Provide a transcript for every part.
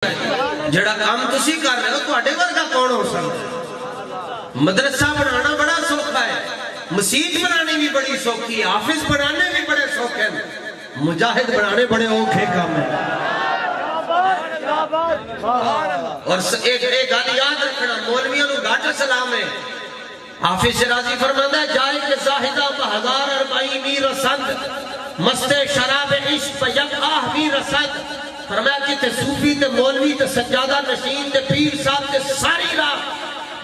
جڑا کام تسی کر رہے ہو تو اڈے ورگا کون ہو سکتا؟ مدرسہ بنانا بڑا سوکھا ہے، مسجد بنانے بھی بڑی سوکھی ہے، آفس بنانے بھی بڑے سوکھے ہیں، مجاہد بنانے بڑے اوکھے کام ہیں۔ اور ایک گالی یاد رکھنا، مولویوں نے گاٹا سلام ہے، حافظ شرازی فرماتا ہے جائے کہ زاہدہ بہزار اربعی میر رسند مست شراب عشق یک آہ میر رسند۔ فرمایا کہ تے صوفی تے مولوی تے سجادہ نشین تے پیر صاحب تے ساری راہ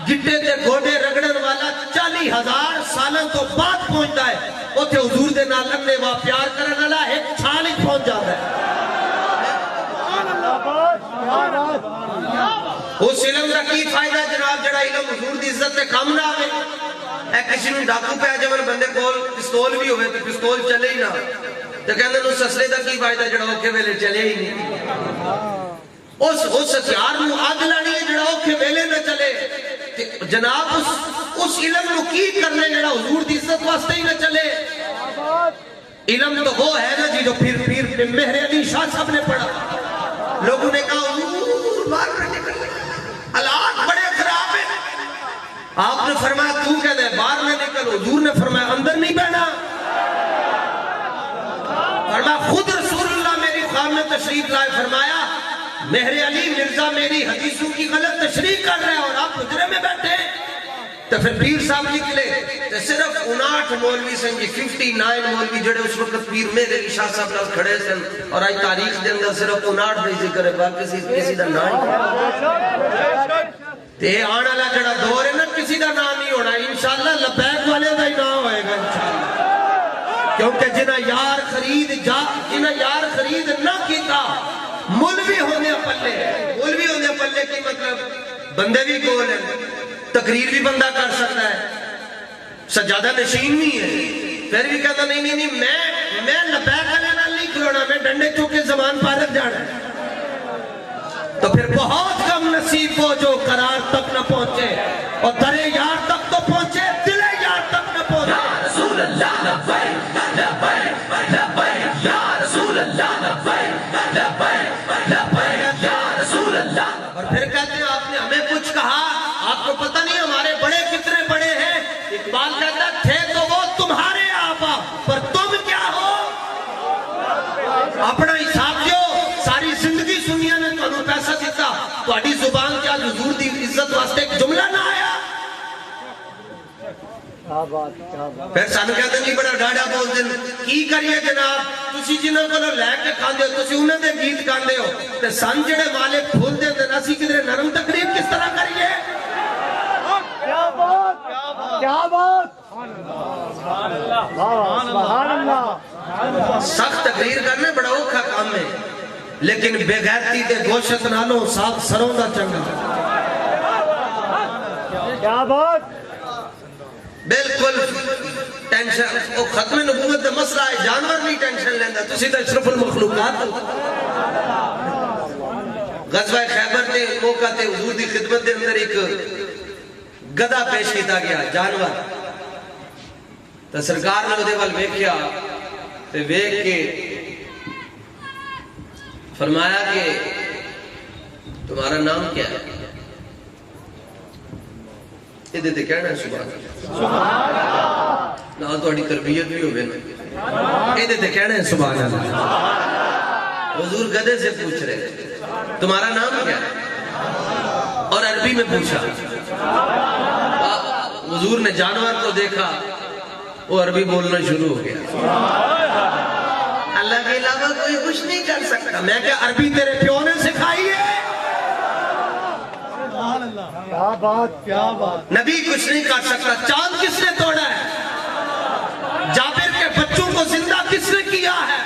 گٹے تے گوڑے رگڑن والا 40,000 سالن تو بعد پہنچتا ہے، وہ تے حضور دے نالن نے وہ پیار کرن والا ایک چھال ہی پہنچ جاتا ہے۔ اس علم کا کی فائدہ جناب جڑا علم حضور دی عزت تے کم نہ آوے؟ اے کسی نو ڈاکو پہ جمن بندے کول پستول بھی ہوئے تو پستول چلے ہی نہ، تو کہندے نو سسلے دا کی فائدہ جڑا اوکھے ویلے چلے ہی نہیں۔ اس ہتھیار نو اگ لانی ہے جڑا اوکھے ویلے نہ چلے، جناب اس علم نو کی کرنے جڑا حضور دی عزت واسطے ہی نہ چلے۔ علم تو وہ ہے نا جی جو پھر مہر علی شاہ صاحب نے پڑھا، لوگوں نے کہا حضور باہر نہ نکل، حالات بڑے خراب ہیں، آپ نے فرمایا تو کہتے ہیں باہر نہ نکل، حضور نے فرمایا اندر نہیں بیٹھنا، فرمایا خود رسول اللہ میری خواب میں تشریف لائے، فرمایا مہر علی مرزا میری حدیثوں کی غلط تشریح کر رہے ہیں اور آپ حجرے میں بیٹھے ہیں۔ تو پھر پیر صاحب نکلے تو صرف 59 مولوی سن جی 59 مولوی جڑے اس وقت پیر مہر علی شاہ صاحب نال کھڑے سن، اور آج تاریخ دے اندر صرف 59 دے ذکر ہے، باقی کسی دا نام تے آنے والا جڑا دور ہے نا کسی دا نام نہیں ہونا، انشاءاللہ لبیک والے دا ہی نام ہوئے گا انشاءاللہ، کیونکہ جنہ یار خرید نہ کیتا مولوی ہونے پلے کی مطلب بندے بھی گول ہیں، تقریر بھی بندہ کر سکتا ہے، سجادہ نشین نہیں ہے، پھر بھی کہتا نہیں میں لبیک والے نال نہیں کھلونا، میں ڈنڈے چوکے زمان پارک جانا ہے۔ تو پھر بہت کم نصیب ہو جو قرار تک نہ پہنچے، اور درے یار تک تو پہنچے، دل یار تک نہ پہنچے۔ یا رسول اللہ لبیک لبیک لبیک یا رسول اللہ لبیک لبیک لبیک یا رسول اللہ۔ اور پھر کہتے ہیں آپ نے ہمیں کچھ کہا، آپ کو پتہ نہیں ہمارے بڑے کتنے بڑے ہیں؟ اقبال کہتا تھے تو وہ تمہارے آبا، پر تم کیا ہو؟ اپنا حساب جو ساری زندگی سنیا نے تو پیسہ دیتا تو اڈی زبان کیا حضور دی عزت واسطے ایک جملہ نہ آیا؟ پھر سانو کہتے نہیں بڑا ڈاڑا بول دیں کی کریے جناب، تسی جنہوں کو لے کے کھاندے ہو، تسی انہیں دے گیت کھاندے ہو، تے سن جڑے والے پھول دے دیں اسی کدھر نرم تقریب کس طرح کریے؟ کیا بات سبحان اللہ۔ سخت تقریر کرنے بڑا اوکھا کام ہے، لیکن بے غیرتی دے گوشت نالوں ساتھ سروں دا چنگا۔ کیا بات، بالکل ٹینشن او ختم نبوت دا مسئلہ ہے، جانور نہیں ٹینشن لیندہ، تسی تا اشرف المخلوقات۔ غزوہ خیبر دے موقع تے حضور دی خدمت دے اندر ایک گدہ پیش کیتا گیا، جانور، تو سرکار نے وہ دے وال ویکھیا تے ویکھ کے فرمایا کہ تمہارا نام کیا ہے؟ یہ دیتے کہنا ہے سبحان اللہ، نہ تو اڑی تربیت بھی ہوئے نا، یہ دیتے کہنا ہے سبحان اللہ۔ حضور گدے سے پوچھ رہے تمہارا نام کیا ہے؟ اور عربی میں پوچھا، حضور نے جانور کو دیکھا وہ عربی بولنا شروع ہو گیا، اللہ کے علاوہ کوئی کچھ نہیں کر سکتا، میں کہ عربی تیرے پیو نے سکھائی ہے؟ کیا بات کیا بات، نبی کچھ نہیں کر سکتا، چاند کس نے توڑا ہے؟ جابر کے بچوں کو زندہ کس نے کیا ہے؟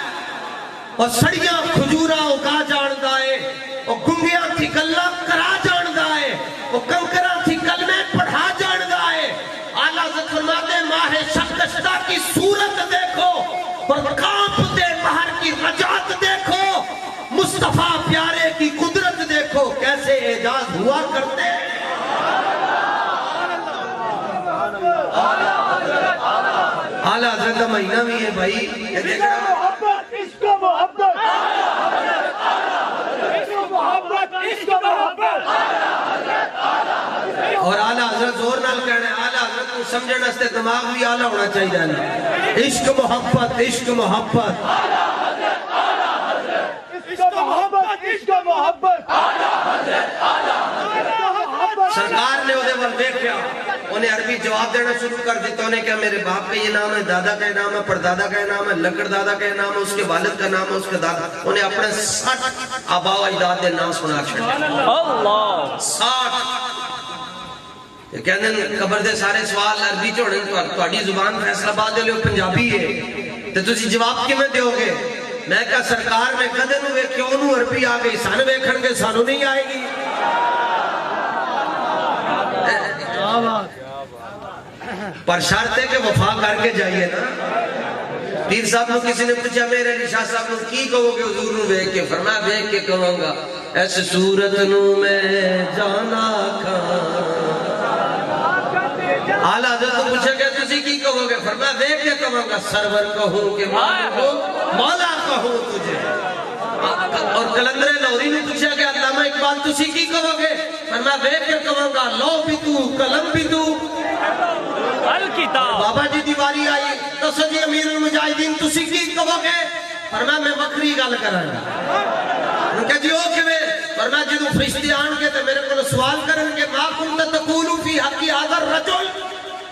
اور سڑیاں کھجوراں اگا جاندہ ہے، اور گنگیاں تھی گلہ کرا جاندہ ہے، اور کنکراں تھی کلمے پڑھا جاندہ ہے۔ اعلیٰ حضرت فرماتے ہیں ماہ شکشتہ کی صورت دیکھو اور کانپتے بہر کی رجعت دیکھو، مصطفیٰ پیارے کی قدرت دیکھو، کیسے اعجاز ہوا کرتے ہیں۔ اعلیٰ حضرت کا مہینہ بھی ہے بھائی، عشق و محبت، عشق و محبت، عشق و محبت، نال کہنا ہے آلہ حضرت کو سمجھنے واسطے دماغ بھی آلہ ہونا چاہیے نا عشق محبت عشق محبت سرکار نے وہ دیکھا انہیں عربی جواب دینا شروع کر دیتا انہیں کہا میرے باپ کا یہ نام ہے دادا کا یہ نام ہے پردادا کا یہ نام ہے لکڑ دادا کا یہ نام ہے اس کے والد کا نام ہے اس کے دادا انہیں اپنے 60 آبا و اجداد دے نام سنا چھڑا 60 یہ کہنے قبر دے سارے سوال عربی چھوڑیں تواڈی زبان فیصلہ آباد دے لئے پنجابی ہے تو تسی جواب کی میں دیو گے میں کہا سرکار میں کدے نو ویکھے انہوں عربی آ گئی سانو ویکھن گے سانو نہیں آئے گی پر شرط ہے کہ وفا کر کے جائیے نا پیر صاحب نے کسی نے پوچھا میرے علی شاہ صاحب نے کی کہو گے حضور نو ویکھ کے فرمایا ویکھ کے کہوں گا ایسے صورت نو میں جانا کھاں آلہ حضرت کو پوچھا کہ تسی کی کہو گے فرمایا ویکھ کے کہوں گا سرور کہوں کہ مولا کہوں تجھے اور قلندر لاہوری نے پوچھا کہ علامہ اقبال تسی کی کہو گے فرمایا ویکھ کے کہوں گا لو بھی تو قلم بھی تو بابا جی دیواری آئی دسو جی امیر المجاہدین تسی کی کہو گے فرمایا میں وکری گل کراں گا انہوں کہا جی او کیویں فرمایا جدوں فرشتے آن کے تے میرے کو سوال کرن کے ما کنت تقول فی حق ھذا الرجل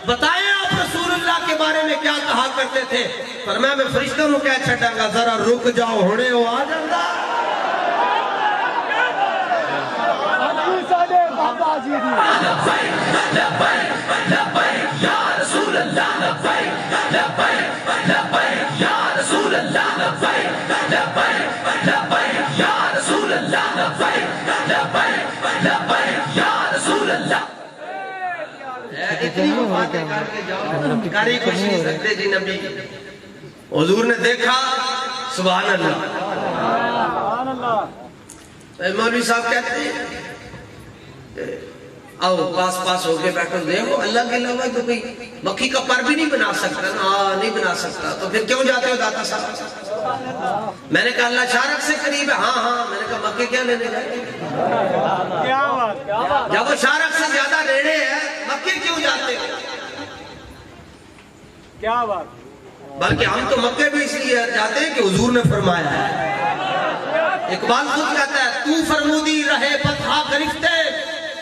بتائیں آپ رسول اللہ کے بارے میں کیا کہا کرتے تھے فرمایا میں فرشتوں کو کہہ چھڈاں گا ذرا رک جاؤ ہونے ہو آ جاندا اتنی باتیں کر کے جاؤ کاری کچھ نہیں سکتے جی نبی حضور نے دیکھا سبحان اللہ مولوی صاحب کہتے ہیں آؤ پاس ہو کے بیٹھو دیکھو اللہ کے علاوہ تو کوئی مکھی کا پر بھی نہیں بنا سکتا نہیں بنا سکتا تو پھر کیوں جاتے ہو داتا صاحب میں نے کہا اللہ شارک سے قریب ہے ہاں میں نے کہا مکے کیا لینے جاتے جب وہ شارک سے زیادہ ریڑے ہیں مکے کیوں جاتے ہیں کیا بات بلکہ ہم تو مکے بھی اس لیے جاتے ہیں کہ حضور نے فرمایا ہے اقبال خود کہتا ہے تو فرمودی رہے بطھا گرفتے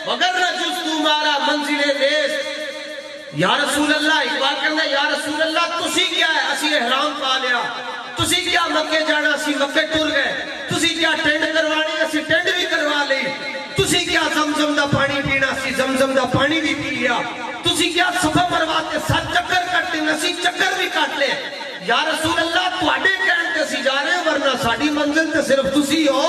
مگر رجز تو مارا منزل نیست یا رسول اللہ اقبال کہتا ہے یا رسول اللہ تسی کیا ہے اسی احرام پا لیا تسی کیا مکے جانا اسی مکے ٹر گئے تسی کیا ٹینڈ کروانی اسی ٹینڈ بھی کروا لی تسی کیا زمزم دا پانی پینا اسی زمزم دا پانی بھی پی لیا تسی کیا صفحہ مرواتے 7 چکر کٹتے اسی چکر بھی کٹ لے یا رسول اللہ تواڈے کہن تے اسی جا رہے ورنہ ساڈی منزل تے صرف تسی ہو